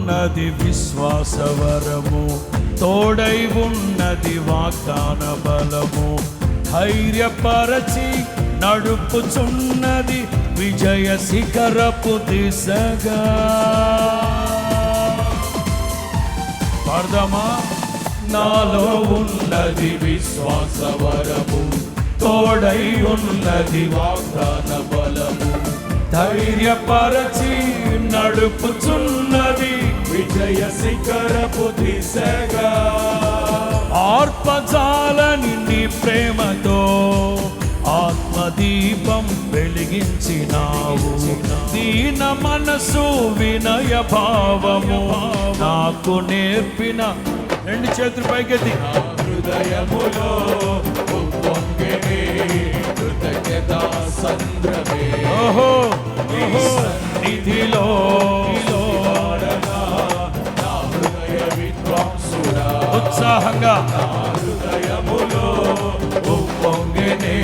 ఉన్నది విశ్వాసవరము, తోడై ఉన్నది వాగ్దాన బలము, ధైర్యపరచి నడుపుచున్నది విజయ శిఖరపు దిశగా. పాడదామా? నాలో ఉన్నది విశ్వాసవరము, తోడై ఉన్నది వాగ్దాన బలము, ధైర్యపరచి నడుపుచున్నది విజయ శిఖరపు దిశగా. ఆర్పజాలని నీ ప్రేమతో ఆత్మదీపం వెలిగించినావు, దీన మనసు వినయ భావము నాకు నేర్పిన. రెండు చేతులు పైకెత్తి. హృదయములో ఉప్పొంగెనే కృతజ్ఞతా సంద్రమే, ఓహో నిధిలో నా హృదయ విద్వాంసుడా, ఉత్సాహంగా హృదయములో ఉప్పొంగెనే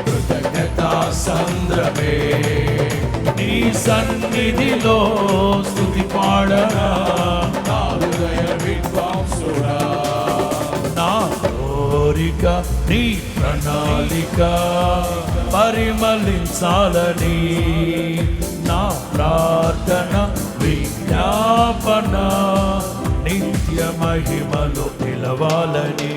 కృతజ్ఞతా సంద్రమే, నీ సన్నిధిలో స్తుతి పాడనా నా హృదయ విద్వాంసుడా. నా కోరిక నీ ప్రణాళిక పరిమళించాలని, నా ప్రార్థన విజ్ఞాపన నిత్య మహిమలో నిలవాలని.